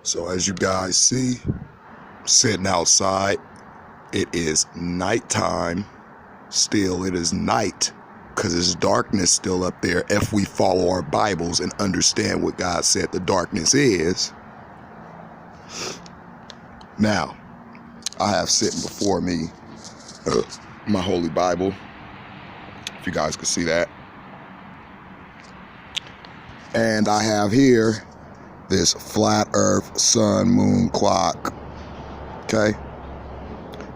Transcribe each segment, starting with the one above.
So as you guys see, sitting outside, it is nighttime. Still, it is night because there's darkness still up there if we follow our Bibles and understand what God said the darkness is. Now, I have sitting before me my Holy Bible, if you guys can see that. And I have here this flat earth, sun, moon clock, okay?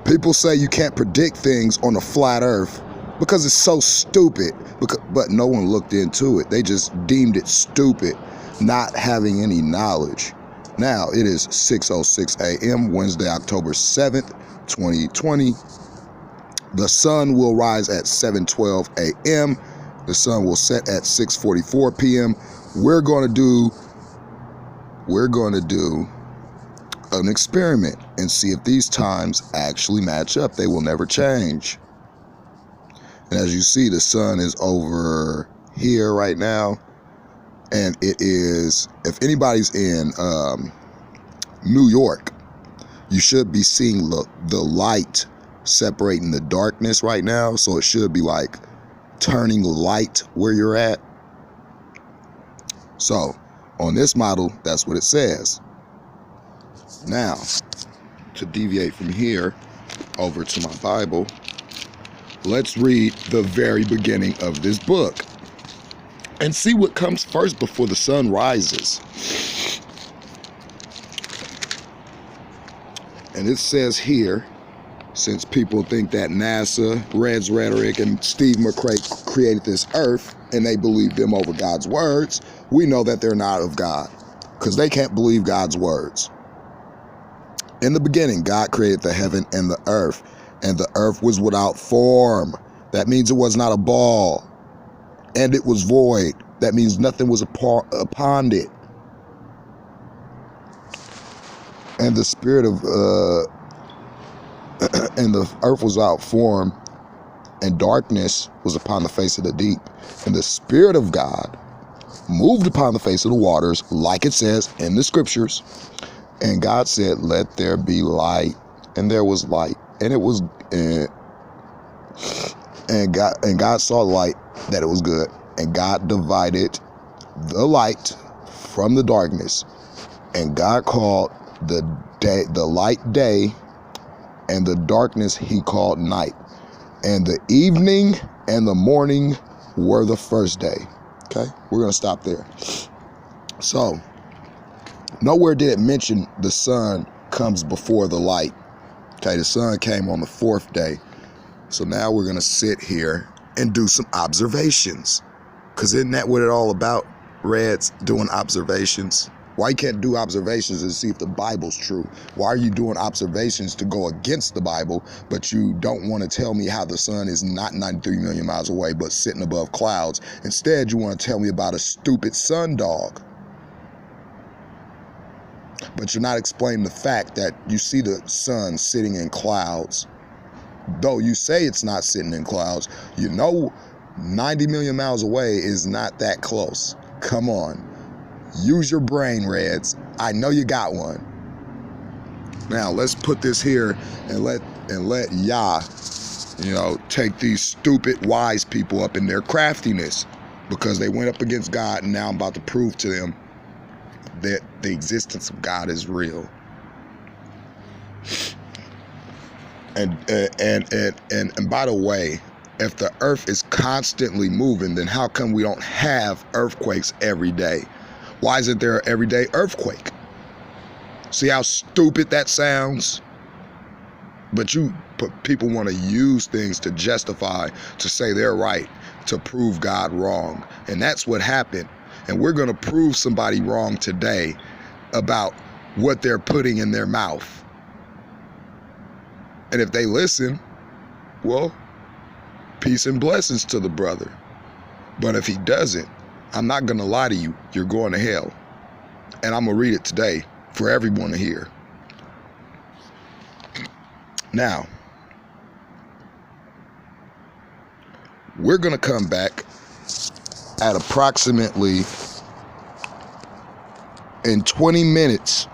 People say you can't predict things on a flat earth because it's so stupid, but no one looked into it. They just deemed it stupid, not having any knowledge. Now, it is 6:06 a.m., Wednesday, October 7th, 2020. The sun will rise at 7:12 a.m. The sun will set at 6:44 p.m. We're going to do an experiment and see if these times actually match up. They will never change. And as you see, the sun is over here right now. And it is, if anybody's in New York, you should be seeing the light separating the darkness right now. So it should be like turning light where you're at. So on this model, that's what it says. Now, to deviate from here over to my Bible, let's read the very beginning of this book and see what comes first before the sun rises. And it says here, since people think that NASA, Red's Rhetoric, and Steve McCray created this earth and they believe them over God's words, we know that they're not of God because they can't believe God's words. In the beginning, God created the heaven and the earth was without form. That means it was not a ball. And it was void. That means nothing was upon it. And the spirit of, and the earth was without form, and darkness was upon the face of the deep. And the Spirit of God moved upon the face of the waters, like it says in the scriptures. And God said, "Let there be light," and there was light. And it was, and God saw light that it was good. And God divided the light from the darkness. And God called the light day, and the darkness He called night. And the evening and the morning were the first day. Okay, we're gonna stop there. So, nowhere did it mention the sun comes before the light. Okay, the sun came on the fourth day. So now we're going to sit here and do some observations. Because isn't that what it's all about, Reds, doing observations? Why you can't do observations and see if the Bible's true? Why are you doing observations to go against the Bible, but you don't want to tell me how the sun is not 93 million miles away, but sitting above clouds? Instead, you want to tell me about a stupid sun dog. But you're not explaining the fact that you see the sun sitting in clouds. Though you say it's not sitting in clouds, you know 90 million miles away is not that close. Come on. Use your brain, Reds. I know you got one. Now, let's put this here and let Yah, take these stupid wise people up in their craftiness because they went up against God, and now I'm about to prove to them that the existence of God is real. And by the way, if the earth is constantly moving, then how come we don't have earthquakes every day? Why isn't there an everyday earthquake? See how stupid that sounds? But people want to use things to justify, to say they're right, to prove God wrong. And that's what happened. And we're going to prove somebody wrong today about what they're putting in their mouth. And if they listen, well, peace and blessings to the brother. But if he doesn't, I'm not going to lie to you. You're going to hell. And I'm going to read it today for everyone to hear. Now, we're going to come back at approximately in 20 minutes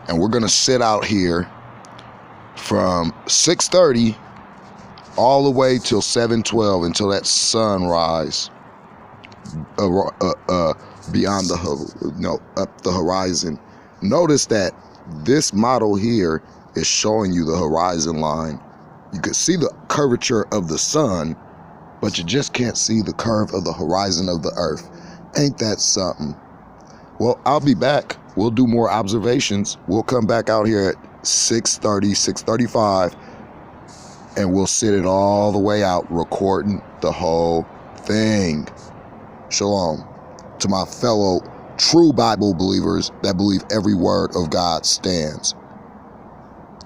And we're going to sit out here from 6:30 all the way till 7:12 until that sunrise beyond up the horizon. Notice that this model here is showing you the horizon line. You can see the curvature of the sun, but you just can't see the curve of the horizon of the earth. Ain't that something? Well, I'll be back. We'll do more observations. We'll come back out here at 6:30, 6:35, and we'll sit it all the way out, recording the whole thing. Shalom to my fellow true Bible believers that believe every word of God stands.